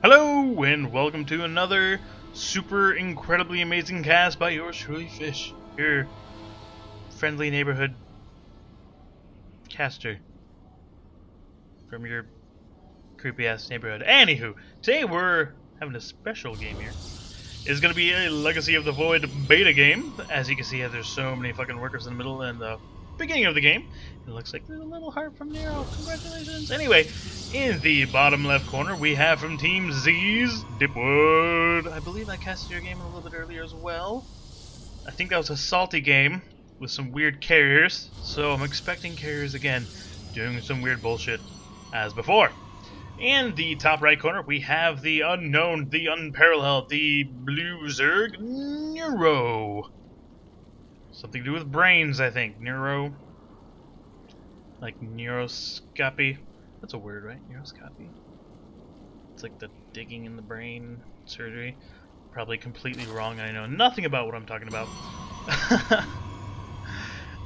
Hello, and welcome to another super incredibly amazing cast by yours truly, Fish, your friendly neighborhood caster from your creepy ass neighborhood. Anywho, today we're having a special game here. It's gonna be a Legacy of the Void beta game. As you can see, there's so many fucking workers in the middle and the beginning of the game. It looks like there's a little heart from Neuro. Congratulations. Anyway, in the bottom left corner, we have from Team Zeez, Dipwood. I believe I casted your game a little bit earlier as well. I think that was a salty game with some weird carriers, so I'm expecting carriers again, doing some weird bullshit as before. In the top right corner, we have the unknown, the unparalleled, the blue Zerg, Neuro. Something to do with brains, I think. Neuro. Like neuroscopy. That's a word, right? Neuroscopy. It's like the digging in the brain surgery. Probably completely wrong. I know nothing about what I'm talking about.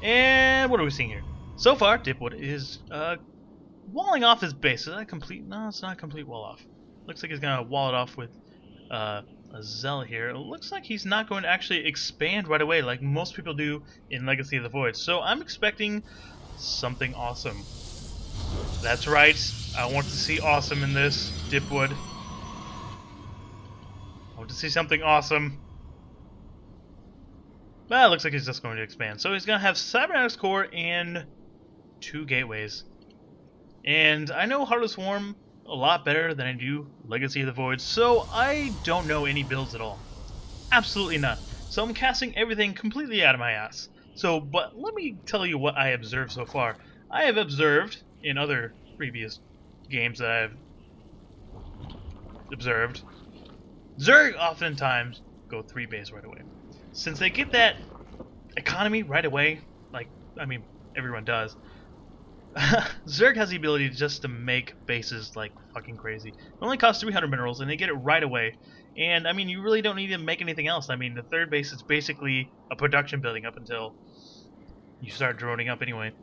And what are we seeing here? So far, Dipwood is walling off his base. Is that a complete? No, it's not a complete wall off. Looks like he's gonna wall it off with a Zell here. It looks like he's not going to actually expand right away like most people do in Legacy of the Void. So I'm expecting something awesome. That's right. I want to see awesome in this, Dipwood. I want to see something awesome. Well, it looks like he's just going to expand. So he's going to have Cybernetics Core and 2 gateways. And I know Heart of Swarm a lot better than I do Legacy of the Void, so I don't know any builds at all. Absolutely none. So I'm casting everything completely out of my ass. But let me tell you what I observed so far. I have observed, in other previous games that I've observed, Zerg oftentimes go 3 base right away. Since they get that economy right away, like, I mean, everyone does, Zerg has the ability just to make bases like fucking crazy. It only costs 300 minerals and they get it right away. And I mean, you really don't need to make anything else. I mean, the third base is basically a production building up until you start droning up anyway.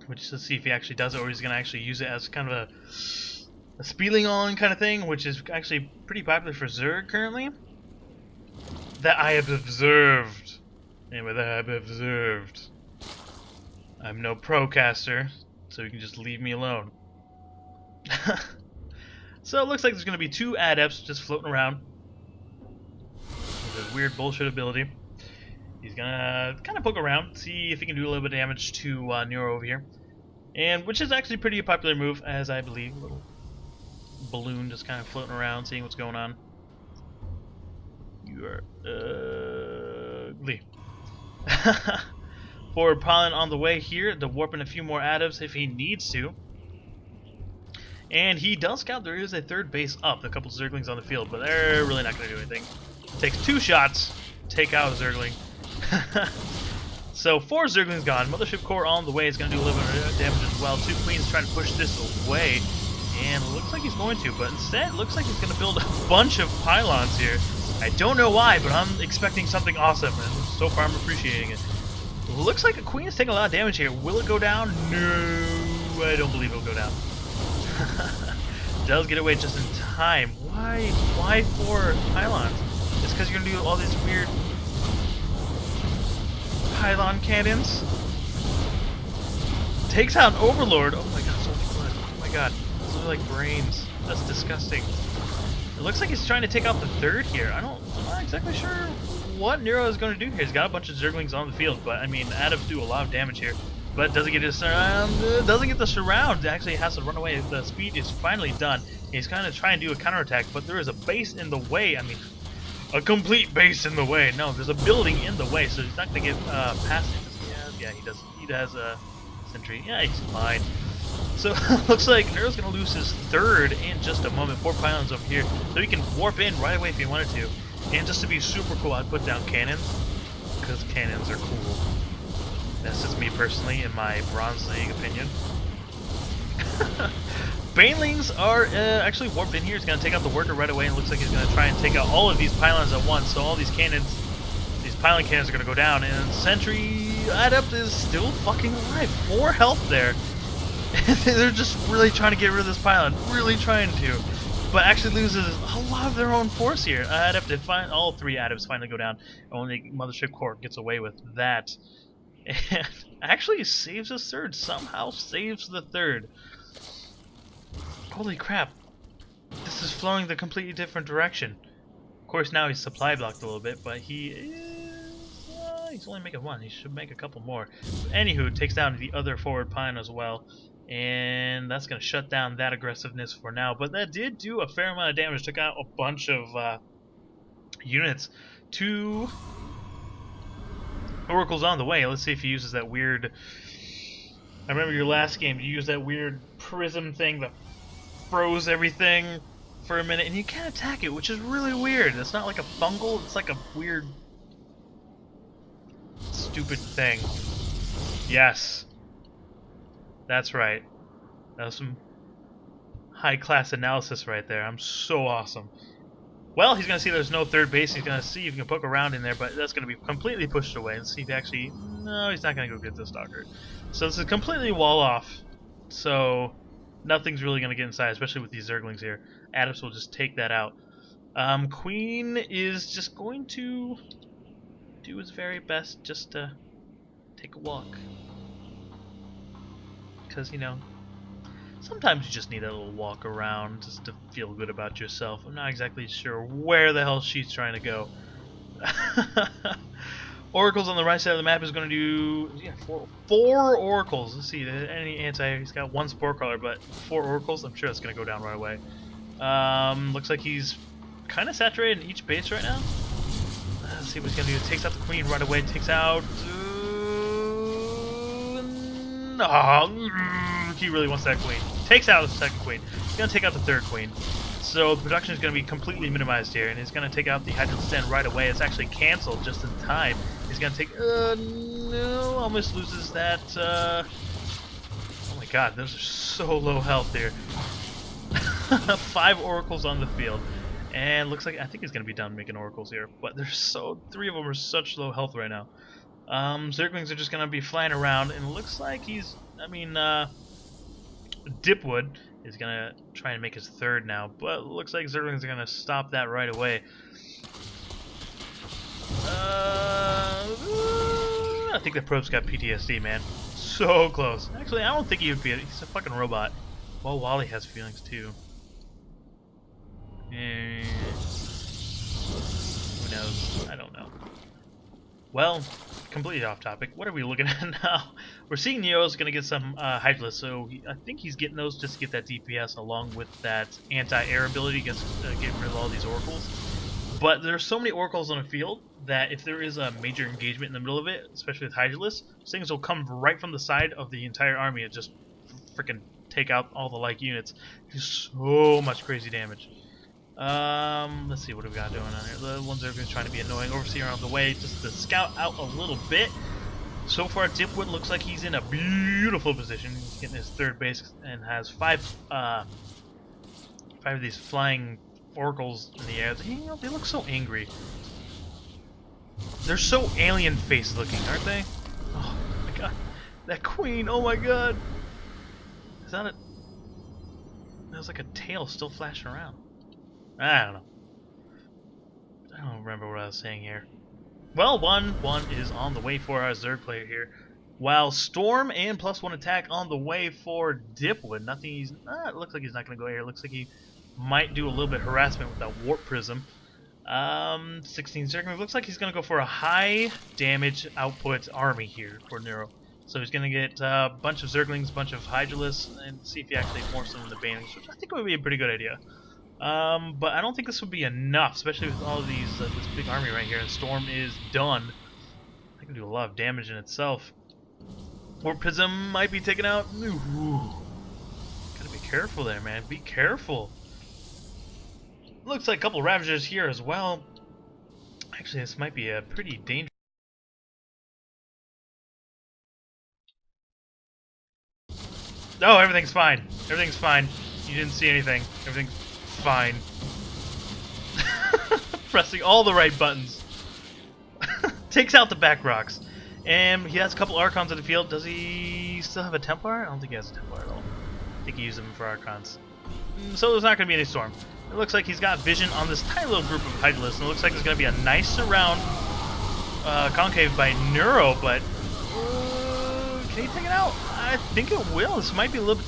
Which is to see if he actually does it or he's going to actually use it as kind of a spieling on kind of thing, which is actually pretty popular for Zerg currently. That I have observed. Anyway, that I have observed. I'm no pro caster, so you can just leave me alone. So it looks like there's going to be 2 adepts just floating around with a weird bullshit ability. He's going to kind of poke around, see if he can do a little bit of damage to Neuro over here. And which is actually pretty popular move, as I believe. A little balloon just kind of floating around, seeing what's going on. You are ugly. Forward pylon on the way here to warp in a few more adepts if he needs to. And he does scout there is a 3rd base up, a couple Zerglings on the field, but they're really not going to do anything. Takes 2 shots, take out a Zergling. So 4 Zerglings gone, Mothership Core on the way is going to do a little bit of damage as well. 2 Queens trying to push this away, and it looks like he's going to, but instead it looks like he's going to build a bunch of pylons here. I don't know why, but I'm expecting something awesome, and so far I'm appreciating it. Looks like a Queen is taking a lot of damage here. Will it go down? No, I don't believe it'll go down. Does get away just in time. Why 4 pylons? It's because you're going to do all these weird pylon cannons. Takes out an Overlord. Oh my god, so much blood. Oh my god, those are like brains. That's disgusting. It looks like he's trying to take out the 3rd here. I'm not exactly sure what Neuro is going to do here. He's got a bunch of Zerglings on the field, but I mean, adepts do a lot of damage here. But doesn't get his surround. Doesn't get the surround. Actually, has to run away. The speed is finally done. He's kind of trying to do a counterattack, but there is a base in the way. I mean, a complete base in the way. No, there's a building in the way, so he's not going to get past it. Yeah, he does. He has a sentry. Yeah, he's fine. So looks like Neuro's going to lose his 3rd in just a moment. 4 pylons over here, so he can warp in right away if he wanted to. And just to be super cool, I'd put down cannons, because cannons are cool. That's just me personally, in my Bronze League opinion. Banelings are actually warped in here. He's going to take out the worker right away, and it looks like he's going to try and take out all of these pylons at once. So all these cannons, these pylon cannons are going to go down, and Sentry Adept is still fucking alive. 4 health there. They're just really trying to get rid of this pylon. Really trying to. but actually loses a lot of their own force here. I'd have to find all 3 atoms finally go down. Only Mothership Core gets away with that. And actually saves a third. Somehow saves the third. Holy crap. This is flowing the completely different direction. Of course, now he's supply blocked a little bit, but he is... he's only making 1. He should make a couple more. Anywho, takes down the other forward pine as well. And that's going to shut down that aggressiveness for now. But that did do a fair amount of damage. Took out a bunch of units. 2 oracles on the way. Let's see if he uses that weird... I remember your last game, you used that weird prism thing that froze everything for a minute. And you can't attack it, which is really weird. It's not like a fungal, it's like a weird... stupid thing. Yes. That's right. That was some high-class analysis right there. I'm so awesome. Well, he's going to see there's no third base. He's going to see if he can poke around in there, but that's going to be completely pushed away. And see if he actually... No, he's not going to go get the stalker. So this is completely wall off. So nothing's really going to get inside, especially with these Zerglings here. Adams will just take that out. Queen is just going to do his very best just to take a walk. Because, you know, sometimes you just need a little walk around just to feel good about yourself. I'm not exactly sure where the hell she's trying to go. Oracles on the right side of the map is going to do four oracles. Let's see, any anti, he's got 1 spore crawler, but 4 oracles, I'm sure that's going to go down right away. Looks like he's kind of saturated in each base right now. Let's see what he's going to do. Takes out the queen right away, takes out... Oh, he really wants that queen. Takes out the second queen. He's going to take out the third queen. So the production is going to be completely minimized here, and he's going to take out the Hydrogen Stand right away. It's actually canceled just in time. He's going to take... no, almost loses that... oh my god, those are so low health here. 5 oracles on the field. And looks like... I think he's going to be done making oracles here. But there's so... 3 of them are such low health right now. Zerglings are just going to be flying around, and it looks like he's... I mean, Dipwood is going to try and make his 3rd now, but it looks like Zerglings are going to stop that right away. I think the probe's got PTSD, man. So close. Actually, I don't think he would be. He's a fucking robot. Well, Wally has feelings, too. Who knows? I don't know. Well, completely off topic. What are we looking at now? We're seeing Neo's going to get some Hydralisk, so I think he's getting those just to get that DPS along with that anti-air ability against getting rid of all these oracles. But there's so many oracles on the field that if there is a major engagement in the middle of it, especially with Hydralisk, things will come right from the side of the entire army and just freaking take out all the like units. Do so much crazy damage. Let's see what we got going on here. The ones that are going to try to be annoying. Overseer on the way just to scout out a little bit. So far, Dipwood looks like he's in a beautiful position. He's getting his 3rd base and has 5 of these flying oracles in the air. They look so angry. They're so alien face looking, aren't they? Oh my god. That queen, oh my god. Is that a... There's like a tail still flashing around. I don't know. I don't remember what I was saying here. Well, 1-1 is on the way for our Zerg player here. While Storm and +1 attack on the way for Dipwood. Nothing he's... it looks like he's not going to go here. It looks like he might do a little bit of harassment with that Warp Prism. 16 Zerg move. Looks like he's going to go for a high damage output army here for Neuro. So he's going to get a bunch of Zerglings, a bunch of Hydralisks, and see if he actually morphs them into Banelings, which I think would be a pretty good idea. But I don't think this would be enough, especially with all of these this big army right here. And Storm is done. I can do a lot of damage in itself. Warp Prism might be taken out. Ooh. Gotta be careful there, man. Be careful. Looks like a couple Ravagers here as well. Actually, this might be a pretty dangerous. Oh, everything's fine. Everything's fine. You didn't see anything. Everything's fine. Pressing all the right buttons. Takes out the back rocks. And he has a couple Archons in the field. Does he still have a Templar? I don't think he has a Templar at all. I think he used them for Archons. So there's not going to be any Storm. It looks like he's got vision on this tiny little group of Hydralisks, and it looks like there's going to be a nice surround concave by Neuro, but can he take it out? I think it will. This might be a little bit...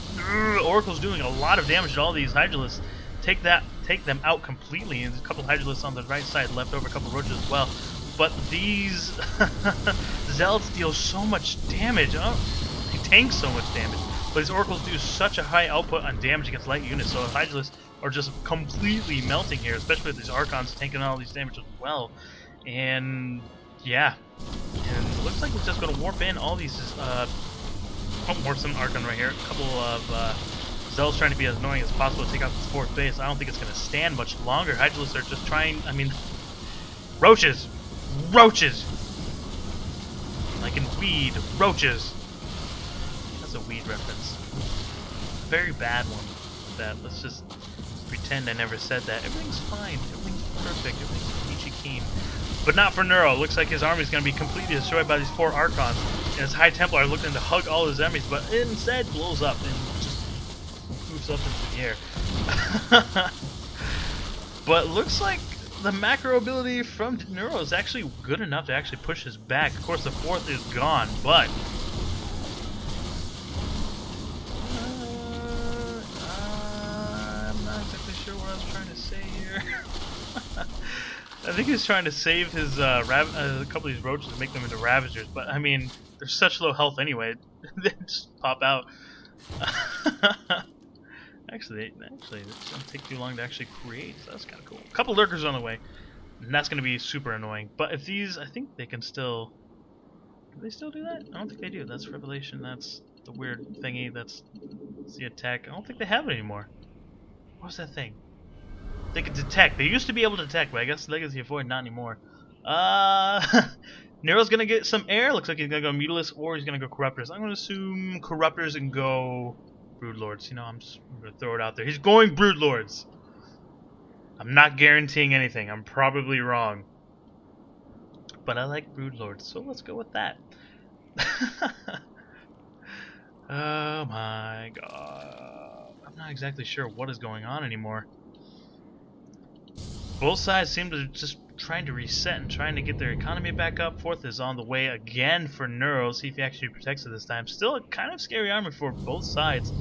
Oracle's doing a lot of damage to all these Hydralisks. Take them out completely, and there's a couple Hydralisks on the right side left over, a couple Roaches as well. But these Zealots deal so much damage. They tank so much damage. But these Oracles do such a high output on damage against light units, so Hydralisks are just completely melting here, especially with these Archons tanking all these damage as well. And yeah, and it looks like it's just going to warp in all these. Warp some Archon right here. A couple of Zealots trying to be as annoying as possible to take out this fourth base. I don't think it's going to stand much longer. Hydralisks are just trying. I mean, roaches, like in weed, roaches. That's a weed reference. Very bad one. That let's just pretend I never said that. Everything's fine. Everything's perfect. Everything's peachy keen. But not for Neuro. Looks like his army is going to be completely destroyed by these 4 Archons. And his High Templar are looking to hug all his enemies, but instead blows up and just moves up into the air. But looks like the macro ability from Neuro is actually good enough to actually push his back. Of course, the 4th is gone, but... I'm not exactly sure what I was trying to say here. I think he's trying to save his a couple of these roaches to make them into Ravagers, but I mean, they're such low health anyway. They just pop out. Actually, it doesn't take too long to actually create, so that's kind of cool. A couple Lurkers on the way, and that's going to be super annoying. But if these, I think they can still... Do they still do that? I don't think they do. That's Revelation, that's the weird thingy, that's the attack. I don't think they have it anymore. What was that thing? They could detect. They used to be able to detect, but I guess Legacy of Void not anymore. Nero's gonna get some air. Looks like he's gonna go Mutalisk or he's gonna go Corruptors. I'm gonna assume Corruptors and go Broodlords. You know, I'm gonna throw it out there. He's going Broodlords. I'm not guaranteeing anything. I'm probably wrong. But I like Broodlords, so let's go with that. Oh my god. I'm not exactly sure what is going on anymore. Both sides seem to just trying to reset and trying to get their economy back up. 4th is on the way again for Neuro. See if he actually protects it this time. Still a kind of scary army for both sides.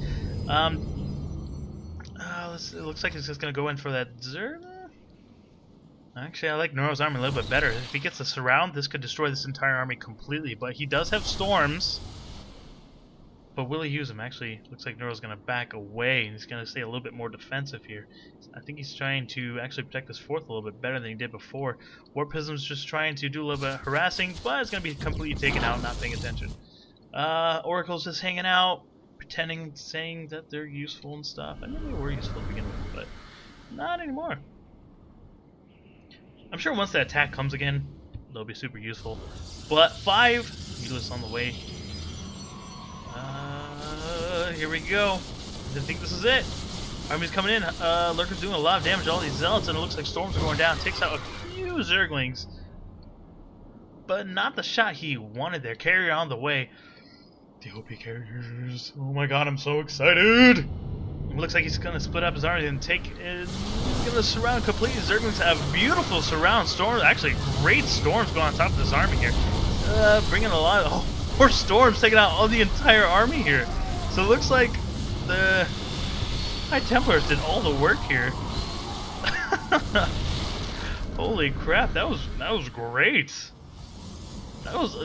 It looks like he's just going to go in for that Zerg. Actually, I like Neuro's army a little bit better. If he gets a surround, this could destroy this entire army completely. But he does have storms. But will he use them? Actually, looks like Neuro's going to back away, and he's going to stay a little bit more defensive here. I think he's trying to actually protect his 4th a little bit better than he did before. Warp Prism's just trying to do a little bit of harassing, but it's going to be completely taken out, not paying attention. Oracle's just hanging out, pretending, saying that they're useful and stuff. I know they were useful to begin with, but not anymore. I'm sure once the attack comes again, they'll be super useful. But 5, Mutalisk on the way. Here we go. I think this is it. Army's coming in. Lurker's doing a lot of damage to all these Zealots, and it looks like storms are going down. Takes out a few Zerglings, but not the shot he wanted there. Carrier on the way. The OP carriers. Oh my god, I'm so excited. It looks like he's going to split up his army and take... He's going to surround completely. Zerglings have beautiful surround storms. Actually, great storms going on top of this army here. Bringing a lot of... Oh, more storms taking out all the entire army here. So it looks like the High Templars did all the work here. Holy crap, that was great. That was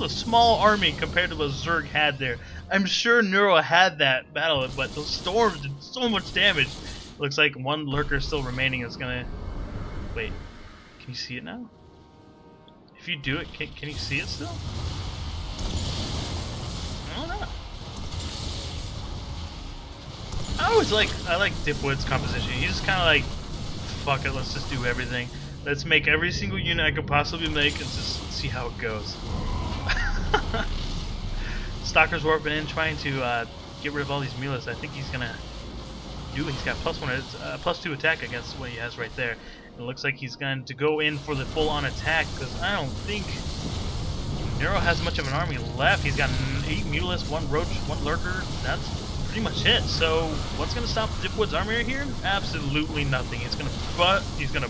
a small army compared to what Zerg had there. I'm sure Neuro had that battle, but those storms did so much damage. Looks like one Lurker still remaining is gonna... Wait, can you see it now? If you do it, can you see it still? I don't know. I like Dipwood's composition. He's just kind of like, fuck it, let's just do everything. Let's make every single unit I could possibly make and just see how it goes. Stalker's warping in, trying to get rid of all these Mutalisks. I think he's gonna do. He's got +2 attack against what he has right there. It looks like he's going to go in for the full-on attack because I don't think Neuro has much of an army left. He's got 8 Mutalisks, 1 Roach, 1 Lurker. That's pretty much it. So what's gonna stop Dipwood's armor here? Absolutely nothing. He's gonna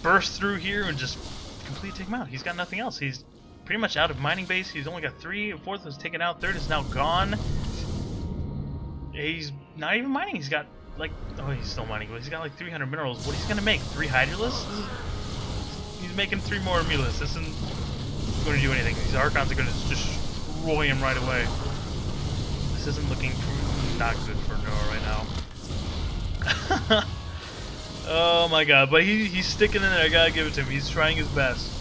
burst through here and just completely take him out. He's got nothing else. He's pretty much out of mining base. He's only got 3. Fourth was taken out. Third is now gone. He's not even mining. He's got like, oh, he's still mining, but he's got like 300 minerals. What he's gonna make? 3 Hydralisks? He's making 3 more Amulas. This isn't going to do anything. These Archons are going to destroy him right away. This isn't looking not good for Neuro right now. Oh my god, but he's sticking in there. I gotta give it to him. He's trying his best.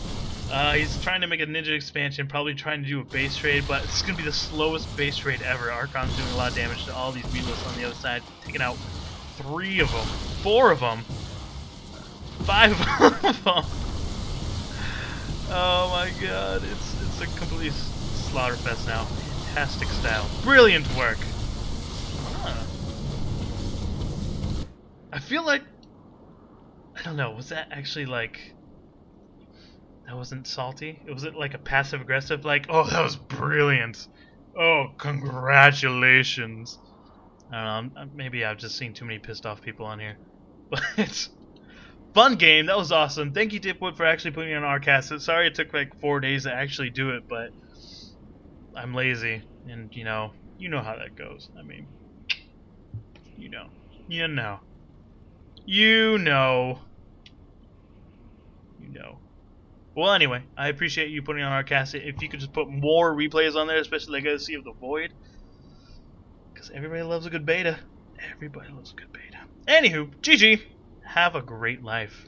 He's trying to make a ninja expansion, probably trying to do a base trade, but it's going to be the slowest base trade ever. Archon's doing a lot of damage to all these Mulas on the other side, taking out 3 of them, 4 of them, 5 of them. Oh my god, it's a complete slaughterfest now. Fantastic style. Brilliant work. Huh. I feel like, I don't know, was that actually like, that wasn't salty? Was it like a passive aggressive, like, oh, that was brilliant. Oh, congratulations. I don't know, maybe I've just seen too many pissed off people on here. But fun game, that was awesome. Thank you, Dipwood, for actually putting it on our cast. Sorry it took like 4 days to actually do it, but I'm lazy, and you know how that goes. I mean, you know. Well, anyway, I appreciate you putting on our cast. If you could just put more replays on there, especially Legacy of the Void, because everybody loves a good beta. Everybody loves a good beta. Anywho, GG. Have a great life.